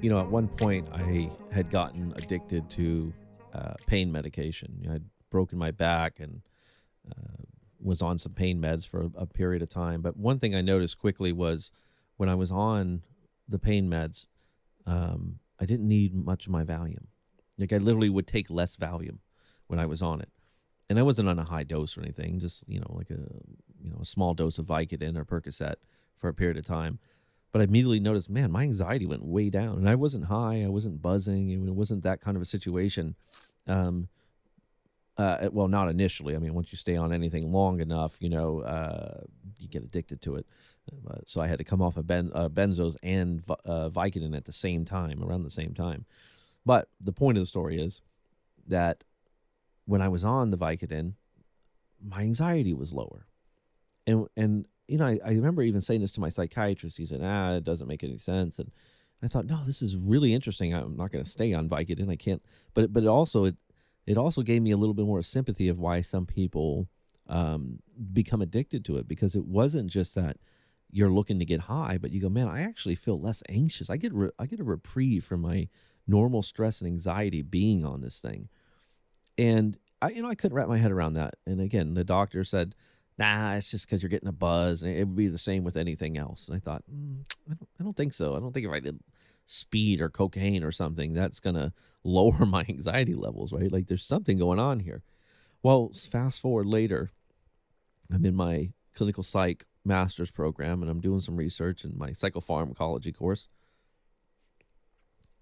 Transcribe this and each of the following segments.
At one point I had gotten addicted to pain medication. I'd broken my back and uh, was on some pain meds for a period of time. But one thing I noticed quickly was when I was on the pain meds, I didn't need much of my Valium. Like I literally would take less Valium when I was on it, and I wasn't on a high dose or anything. Just like a small dose of Vicodin or Percocet for a period of time. But I immediately noticed, man, my anxiety went way down, and I wasn't high, I wasn't buzzing, it wasn't that kind of a situation. Um, well, not initially. I mean, once you stay on anything long enough, you get addicted to it. So I had to come off of benzos and Vicodin at the same time, around the same time. But the point of the story is that when I was on the Vicodin, my anxiety was lower. And I remember even saying this to my psychiatrist. He said, it doesn't make any sense. And I thought, no, this is really interesting. I'm not going to stay on Vicodin. I can't. But it also gave me a little bit more sympathy of why some people become addicted to it, because it wasn't just that you're looking to get high, but you go, man, I actually feel less anxious. I get a reprieve from my normal stress and anxiety being on this thing. And I couldn't wrap my head around that. And again, the doctor said, nah, it's just because you're getting a buzz, and it would be the same with anything else. And I thought, I don't think so. I don't think if I did speed or cocaine or something, that's going to lower my anxiety levels, right? Like there's something going on here. Well, fast forward later, I'm in my clinical psych master's program, and I'm doing some research in my psychopharmacology course.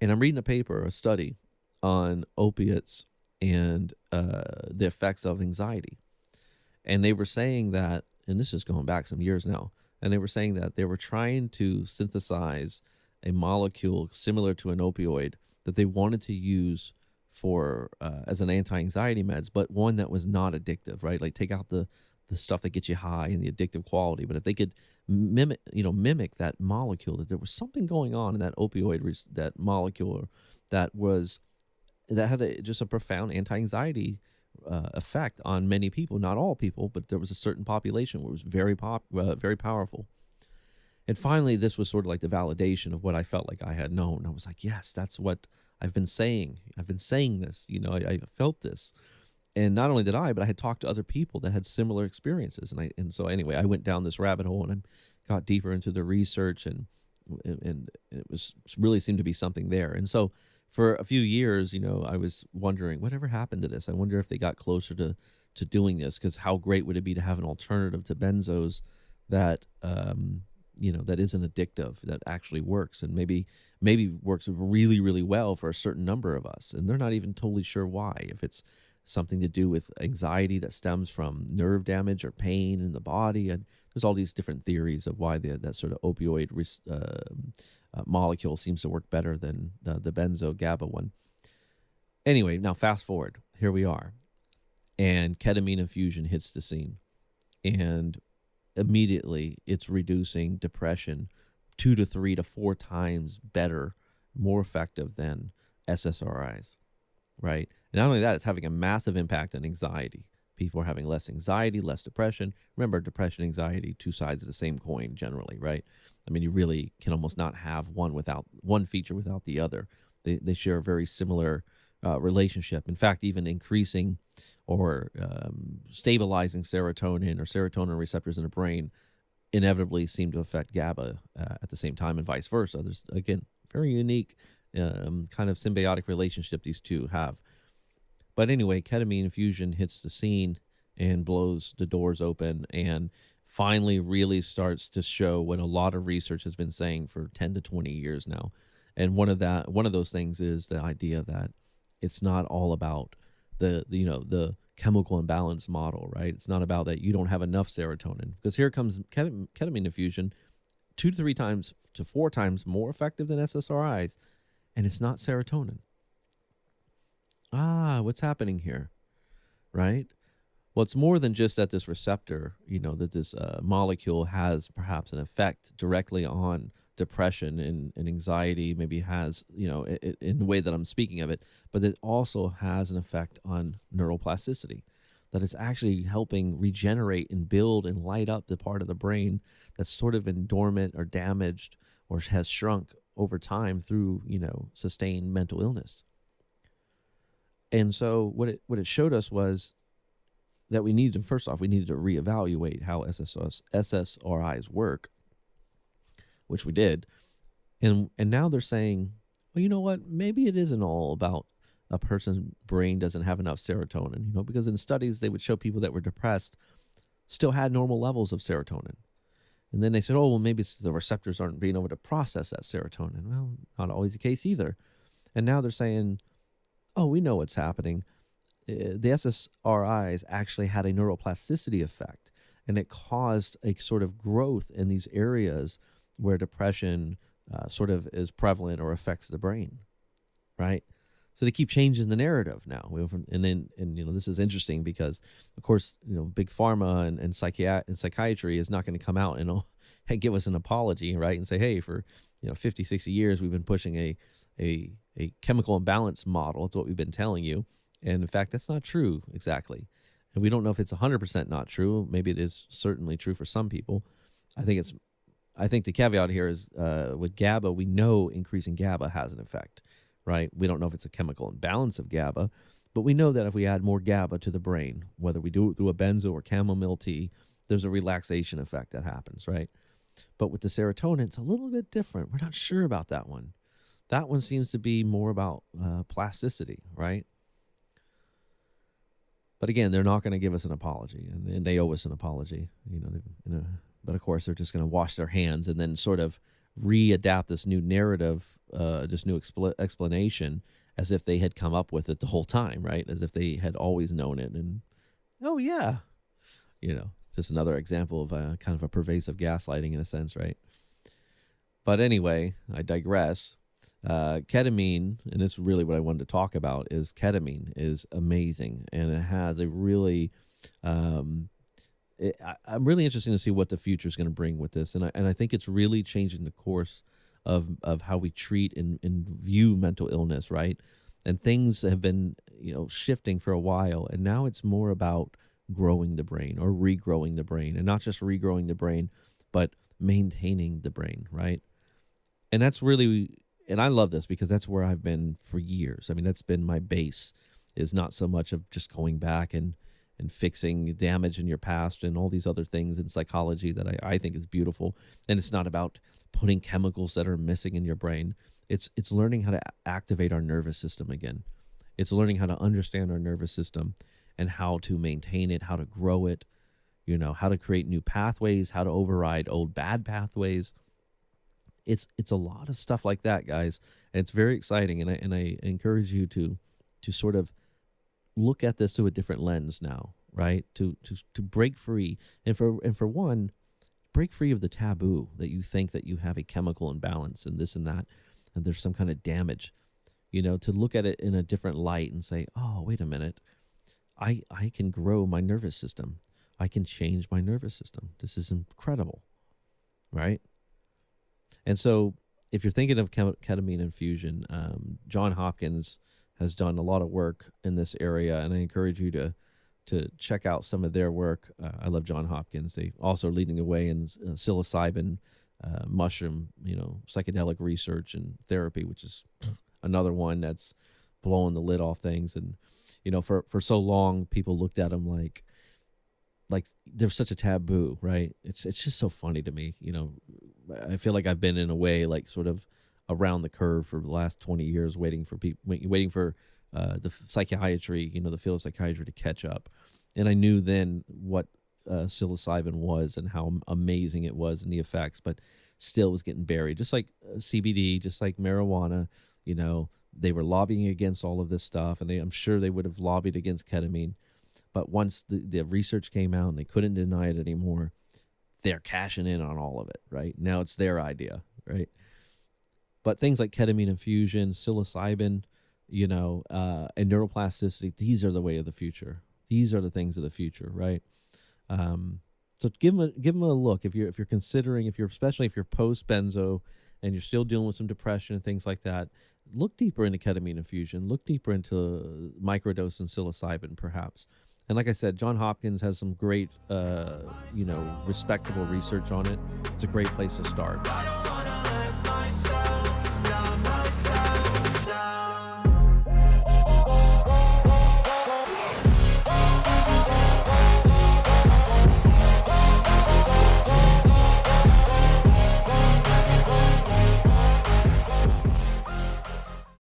And I'm reading a study on opiates and the effects of anxiety. And they were saying that, and this is going back some years now, and they were saying that they were trying to synthesize a molecule similar to an opioid that they wanted to use for as an anti-anxiety meds, but one that was not addictive, right? Like take out the stuff that gets you high and the addictive quality. But if they could mimic that molecule, that there was something going on in that that molecule that had just a profound anti-anxiety effect on many people, not all people, but there was a certain population where it was very powerful. And finally, this was sort of like the validation of what I felt like I had known. I was like, yes, that's what I've been saying. I've been saying this. I felt this. And not only did I, but I had talked to other people that had similar experiences. And so anyway, I went down this rabbit hole, and I got deeper into the research, and it was really seemed to be something there. And so for a few years, I was wondering whatever happened to this. I wonder if they got closer to doing this, because how great would it be to have an alternative to benzos that that isn't addictive, that actually works, and maybe works really, really well for a certain number of us. And they're not even totally sure why, if it's something to do with anxiety that stems from nerve damage or pain in the body. And there's all these different theories of why that sort of opioid molecule seems to work better than the benzo GABA one. Anyway, now fast forward, here we are, and ketamine infusion hits the scene, and immediately it's reducing depression 2 to 3 to 4 times better, more effective than SSRIs, right? And not only that, it's having a massive impact on anxiety. People are having less anxiety, less depression. Remember, depression, anxiety, two sides of the same coin generally, right? I mean, you really can almost not have one feature without the other. They share a very similar relationship. In fact, even increasing or stabilizing serotonin or serotonin receptors in the brain inevitably seem to affect GABA at the same time, and vice versa. There's, again, very unique kind of symbiotic relationship these two have. But anyway, ketamine infusion hits the scene and blows the doors open, and finally really starts to show what a lot of research has been saying for 10 to 20 years now. And one of those things is the idea that it's not all about the chemical imbalance model, right? It's not about that you don't have enough serotonin, because here comes ketamine infusion 2 to 3 times to 4 times more effective than SSRIs, and it's not serotonin. What's happening here, right? Well, it's more than just that this receptor, that this molecule has perhaps an effect directly on depression and anxiety, maybe has, in the way that I'm speaking of it, but it also has an effect on neuroplasticity, that it's actually helping regenerate and build and light up the part of the brain that's sort of been dormant or damaged or has shrunk over time through, sustained mental illness. And so what it showed us was that we needed to reevaluate how SSRIs work, which we did. And now they're saying, well, you know what? Maybe it isn't all about a person's brain doesn't have enough serotonin, because in studies they would show people that were depressed still had normal levels of serotonin. And then they said, oh, well, maybe it's the receptors aren't being able to process that serotonin. Well, not always the case either. And now they're saying, oh, we know what's happening. The SSRIs actually had a neuroplasticity effect, and it caused a sort of growth in these areas where depression sort of is prevalent or affects the brain, right? So they keep changing the narrative now. This is interesting because, of course, big pharma and psychiatry is not going to come out and give us an apology, right? And say, hey, for 50, 60 years we've been pushing a chemical imbalance model. It's what we've been telling you, and in fact, that's not true exactly. And we don't know if it's 100% not true. Maybe it is certainly true for some people. I think the caveat here is with GABA, we know increasing GABA has an effect. Right? We don't know if it's a chemical imbalance of GABA, but we know that if we add more GABA to the brain, whether we do it through a benzo or chamomile tea, there's a relaxation effect that happens, right? But with the serotonin, it's a little bit different. We're not sure about that one. That one seems to be more about plasticity, right? But again, they're not going to give us an apology, and they owe us an apology. But of course, they're just going to wash their hands and then sort of readapt this new narrative, this new explanation, as if they had come up with it the whole time, right? As if they had always known it. And, oh, yeah, just another example of kind of a pervasive gaslighting in a sense, right? But anyway, I digress. Ketamine, and this is really what I wanted to talk about, is ketamine is amazing. And it has a really... I'm really interested to see what the future is going to bring with this, and I think it's really changing the course of how we treat and view mental illness, right? And things have been shifting for a while, and now it's more about growing the brain or regrowing the brain, and not just regrowing the brain, but maintaining the brain, right? And that's really, and I love this because that's where I've been for years. I mean, that's been my base, is not so much of just going back and fixing damage in your past and all these other things in psychology that I think is beautiful. And it's not about putting chemicals that are missing in your brain. It's learning how to activate our nervous system again. It's learning how to understand our nervous system and how to maintain it, how to grow it, how to create new pathways, how to override old bad pathways. It's a lot of stuff like that, guys. And it's very exciting. And I encourage you to sort of look at this through a different lens now, right? To break free, and for one, break free of the taboo that you think that you have a chemical imbalance and this and that, and there's some kind of damage. To look at it in a different light and say, oh, wait a minute, I can grow my nervous system. I can change my nervous system. This is incredible, right? And so, if you're thinking of ketamine infusion, John Hopkins has done a lot of work in this area, and I encourage you to check out some of their work. I love John Hopkins. They also are leading the way in psilocybin, mushroom, psychedelic research and therapy, which is another one that's blowing the lid off things. And for so long, people looked at them like there's such a taboo, right? It's just so funny to me. I feel like I've been in a way like sort of around the curve for the last 20 years, waiting for the psychiatry, the field of psychiatry to catch up. And I knew then what psilocybin was and how amazing it was and the effects, but still was getting buried. Just like CBD, just like marijuana, they were lobbying against all of this stuff, and I'm sure they would have lobbied against ketamine. But once the research came out and they couldn't deny it anymore, they're cashing in on all of it, right? Now it's their idea, right? But things like ketamine infusion, psilocybin, and neuroplasticity, these are the way of the future. These are the things of the future, right? So give them a look if you're considering, especially if you're post benzo and you're still dealing with some depression and things like that. Look deeper into ketamine infusion. Look deeper into microdose and psilocybin, perhaps. And like I said, John Hopkins has some great, respectable research on it. It's a great place to start.